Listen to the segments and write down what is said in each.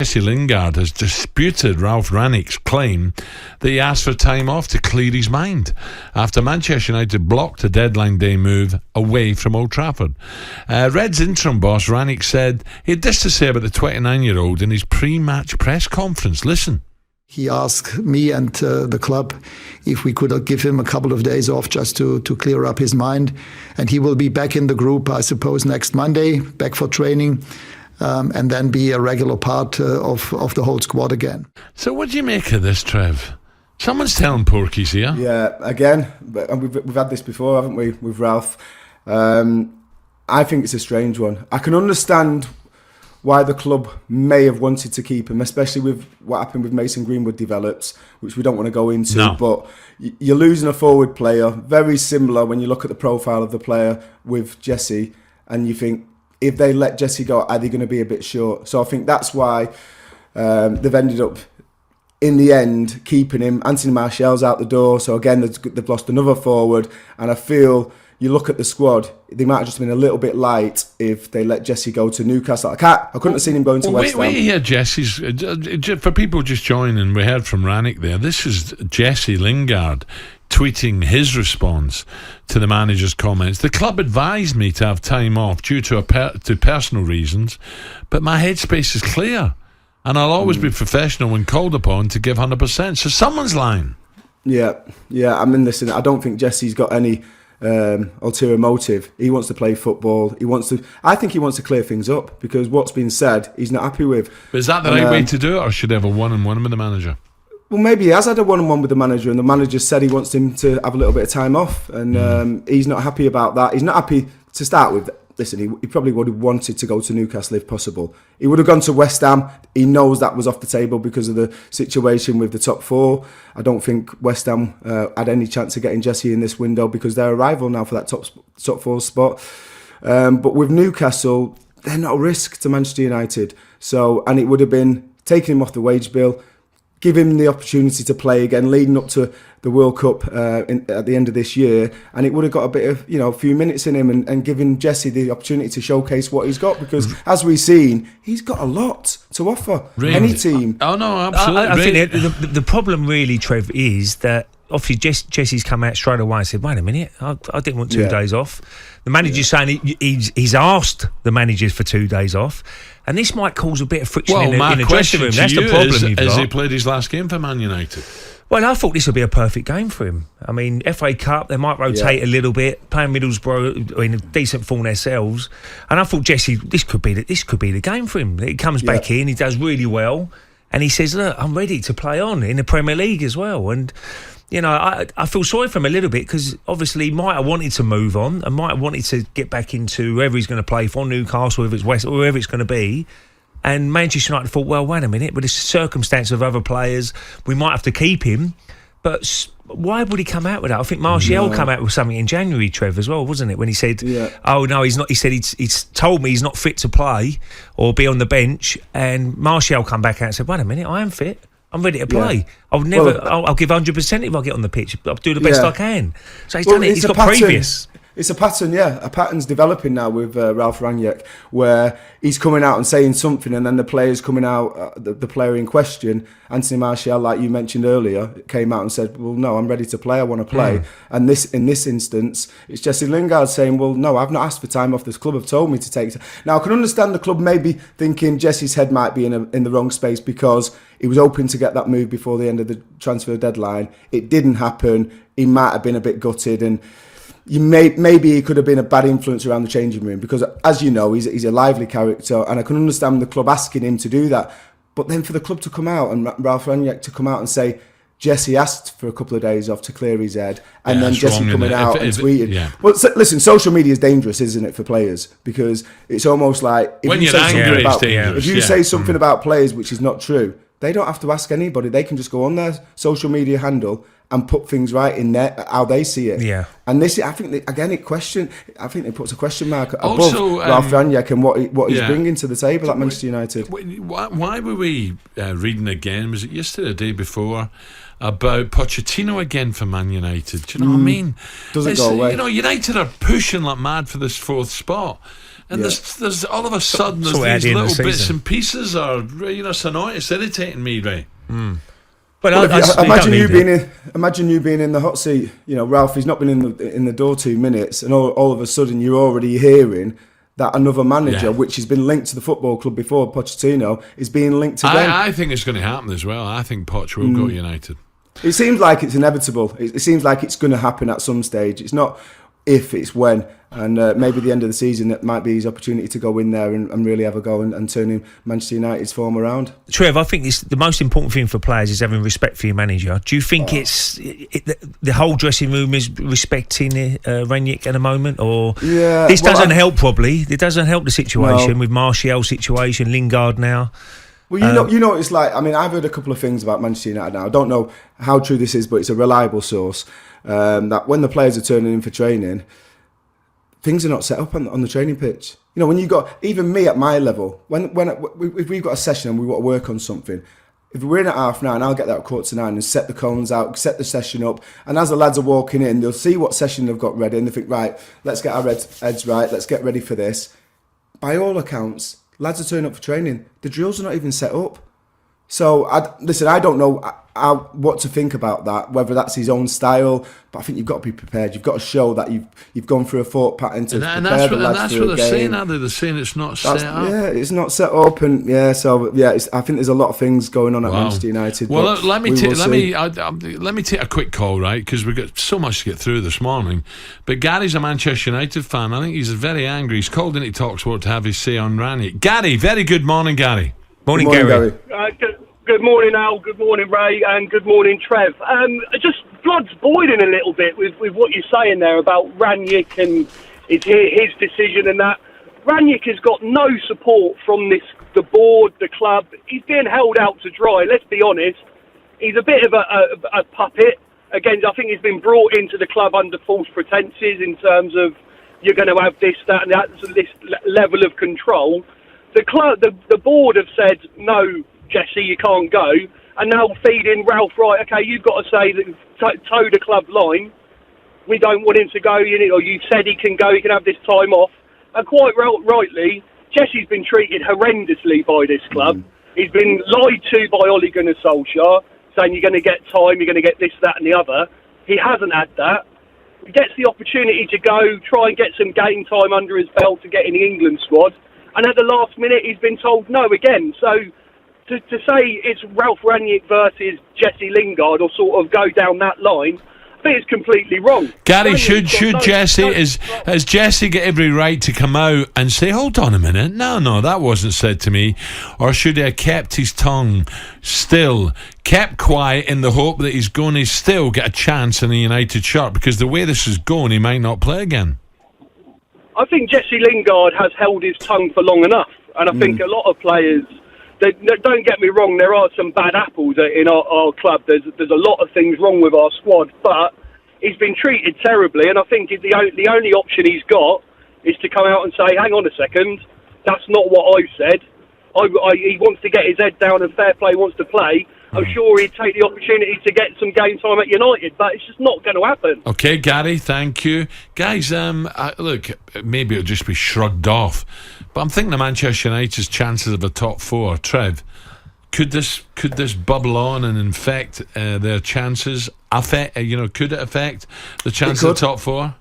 Jesse Lingard has disputed Ralph Rangnick's claim that he asked for time off to clear his mind after Manchester United blocked a deadline day move away from Old Trafford. Reds interim boss Rangnick said he had this to say about the 29-year-old in his pre-match press conference. Listen. He asked me and the club if we could give him a couple of days off just to clear up his mind. And he will be back in the group, I suppose, next Monday, back for training. And then be a regular part of the whole squad again. So what do you make of this, Trev? Someone's telling Porky's here. Yeah, again, and we've had this before, haven't we, with Ralph? I think it's a strange one. I can understand why the club may have wanted to keep him, especially with what happened with Mason Greenwood develops, which we don't want to go into. No. But you're losing a forward player, very similar when you look at the profile of the player with Jesse, and you think, if they let Jesse go, are they going to be a bit short? So I think that's why they've ended up, in the end, keeping him. Anthony Martial's out the door. So again, they've lost another forward. And I feel, you look at the squad, they might have just been a little bit light if they let Jesse go to Newcastle. I couldn't have seen him going to West Ham. Wait here, Jesse's... For people just joining, we heard from Rannick there. This is Jesse Lingard tweeting his response to the manager's comments. The club advised me to have time off due to personal reasons, but my headspace is clear, and I'll always be professional when called upon to give 100%. So someone's lying. Yeah. I mean, listen, I don't think Jesse's got any ulterior motive. He wants to play football. I think he wants to clear things up, because what's been said, he's not happy with. But is that the right way to do it, or should he have a one-on-one with the manager? Well, maybe he has had a one-on-one with the manager, and the manager said he wants him to have a little bit of time off, and he's not happy about that. He's not happy to start with. Listen, he probably would have wanted to go to Newcastle if possible. He would have gone to West Ham. He knows that was off the table because of the situation with the top four. I don't think West Ham had any chance of getting Jesse in this window because they're a rival now for that top four spot. But with Newcastle, they're not a risk to Manchester United. So, and it would have been taking him off the wage bill, give him the opportunity to play again, leading up to the World Cup at the end of this year, and it would have got a bit of, a few minutes in him, and giving Jesse the opportunity to showcase what he's got, because as we've seen, he's got a lot to offer any team. Oh no, absolutely. I think the problem really, Trev, is that obviously Jesse's come out straight away and said, wait a minute, I didn't want 2 days off. The manager's saying he's asked the managers for 2 days off, and this might cause a bit of friction in the dressing room. That's the problem. Has he played his last game for Man United? Well, I thought this would be a perfect game for him. I mean, FA Cup, they might rotate a little bit, playing Middlesbrough in a decent form themselves, and I thought Jesse, this could be the game for him. He comes back in, he does really well, and he says, look, I'm ready to play on in the Premier League as well. And I feel sorry for him a little bit, because obviously he might have wanted to move on and might have wanted to get back into wherever he's going to play for, Newcastle, whether it's West, or wherever it's going to be. And Manchester United thought, well, wait a minute, with the circumstance of other players, we might have to keep him. But why would he come out with that? I think Martial came out with something in January, Trev, as well, wasn't it? When he said, oh, no, he's not. He said he's told me he's not fit to play or be on the bench. And Martial come back out and said, wait a minute, I am fit. I'm ready to play. I'll give 100% if I get on the pitch. I'll do the best I can. So he's done it. He's got previous. It's a pattern, a pattern's developing now with Ralph Rangnick, where he's coming out and saying something, and then the player's coming out, the player in question, Anthony Martial, like you mentioned earlier, came out and said, well, no, I'm ready to play, I want to play. And in this instance, it's Jesse Lingard saying, well, no, I've not asked for time off, this club have told me to take it. Now, I can understand the club maybe thinking Jesse's head might be in the wrong space, because he was hoping to get that move before the end of the transfer deadline. It didn't happen. He might have been a bit gutted, and maybe he could have been a bad influence around the changing room, because, as you know, he's a lively character, and I can understand the club asking him to do that. But then for the club to come out, and Ralph Rangnick to come out and say, Jesse asked for a couple of days off to clear his head, and then Jesse coming out and tweeting. Well, listen, social media is dangerous, isn't it, for players? Because it's almost like, if you say something about players which is not true, they don't have to ask anybody. They can just go on their social media handle and put things right in there, how they see it. Yeah. And this, I think, I think it puts a question mark above Also, Ralph Rangnick and what he's yeah. bringing to the table at Manchester United. Why were we reading again? Was it yesterday, the day before, about Pochettino again for Man United? Do you know what I mean? Doesn't go away. You know, United are pushing like mad for this 4th spot. And there's all of a sudden there's these little bits and pieces are, you know, it's irritating me, right? But imagine you being in the hot seat. You know, Ralph, he's not been in the door 2 minutes, and all of a sudden you're already hearing that another manager, which has been linked to the football club before, Pochettino, is being linked again. I think it's going to happen as well. I think Poch will go United. It seems like it's inevitable. It seems like it's going to happen at some stage. It's not if, it's when. And maybe the end of the season, that might be his opportunity to go in there and really have a go and turn Manchester United's form around. Trev, I think the most important thing for players is having respect for your manager. Do you think the whole dressing room is respecting Rangnick at the moment? Or this doesn't help, probably. It doesn't help the situation with Martial's situation, Lingard now. Well, you know, it's like, I mean, I've heard a couple of things about Manchester United now. I don't know how true this is, but it's a reliable source that when the players are turning in for training, things are not set up on the training pitch. You know, when you got, even me at my level, if we've got a session and we want to work on something, if we're in at 9:30, I'll get there at 9:15 and set the cones out, set the session up. And as the lads are walking in, they'll see what session they've got ready and they think, right, let's get our heads right, let's get ready for this. By all accounts, lads are turning up for training. The drills are not even set up. So, I don't know what to think about that, whether that's his own style, but I think you've got to be prepared. You've got to show that you've gone through a thought pattern to prepare the lads for a game. They're saying, are they? They're saying it's not set up. Yeah, it's not set up, and I think there's a lot of things going on at Manchester United. Well, let me take a quick call, right? Because we've got so much to get through this morning. But Gary's a Manchester United fan. I think he's very angry. He's called into talkSPORT to have his say on Rangnick. Gary, very good morning, Gary. Morning, Gary. Good morning, Al. Good morning, Ray. And good morning, Trev. Just blood's boiling a little bit with what you're saying there about Rangnick and his decision and that. Rangnick has got no support from the board, the club. He's being held out to dry. Let's be honest. He's a bit of a puppet. Again, I think he's been brought into the club under false pretences in terms of you're going to have this, that, and that, this level of control. The board have said no. Jesse, you can't go, and now feeding Ralph, right, okay, you've got to say that toe the club line, we don't want him to go, or you said he can go, he can have this time off, and quite rightly, Jesse's been treated horrendously by this club. He's been lied to by Ole Gunnar Solskjaer, saying you're going to get time, you're going to get this, that and the other. He hasn't had that. He gets the opportunity to go, try and get some game time under his belt to get in the England squad, and at the last minute he's been told no again, so to say it's Ralph Rangnick versus Jesse Lingard or sort of go down that line, I think it's completely wrong. Gary, should Jesse, has Jesse got every right to come out and say, hold on a minute, no, that wasn't said to me, or should he have kept his tongue still, kept quiet in the hope that he's going to still get a chance in a United shirt, because the way this is going, he might not play again? I think Jesse Lingard has held his tongue for long enough, and I think a lot of players... Don't get me wrong, there are some bad apples in our club. There's a lot of things wrong with our squad, but he's been treated terribly, and I think the only option he's got is to come out and say, hang on a second, that's not what I've said. He wants to get his head down and fair play wants to play. I'm sure he'd take the opportunity to get some game time at United, but it's just not going to happen. Okay, Gary, thank you. Guys, look, maybe it'll just be shrugged off, but I'm thinking of Manchester United's chances of a top 4. Trev, could this bubble on and infect their chances? Could it affect the chances of top 4?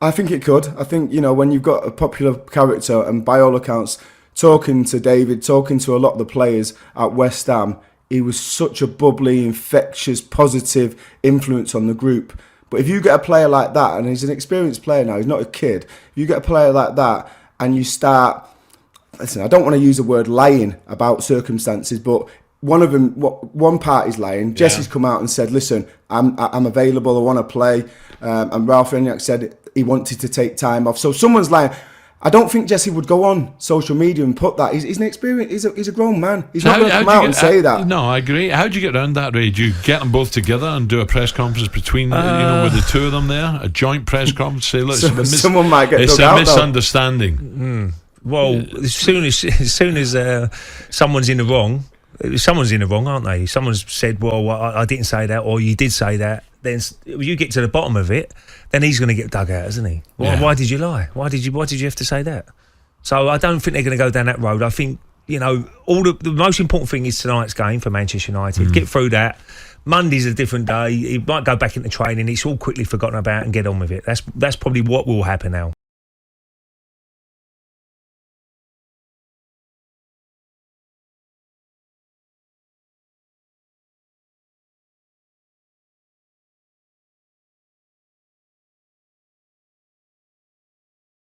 I think it could. I think, when you've got a popular character, and by all accounts, talking to David, talking to a lot of the players at West Ham, he was such a bubbly, infectious, positive influence on the group. But if you get a player like that, and he's an experienced player now, he's not a kid, if you get a player like that and you start, listen, I don't want to use the word lying about circumstances, but one party's lying. Jesse's come out and said, listen, I'm available, I want to play. And Ralph Rangnick said he wanted to take time off. So someone's lying. I don't think Jesse would go on social media and put that. He's an experienced. He's a grown man. He's not going to come out and say that. No, I agree. How do you get around that, Ray? Do you get them both together and do a press conference between, with the two of them there, a joint press conference? Say, look, someone might get it's dug a out, misunderstanding. Well, as soon as someone's in the wrong, aren't they? Someone's said, "Well, I didn't say that," or "You did say that." Then you get to the bottom of it, then he's going to get dug out, isn't he? Why did you lie? Why did you have to say that? So I don't think they're going to go down that road. I think all the most important thing is tonight's game for Manchester United. Get through that. Monday's a different day. He might go back into training. It's all quickly forgotten about and get on with it. That's probably what will happen now.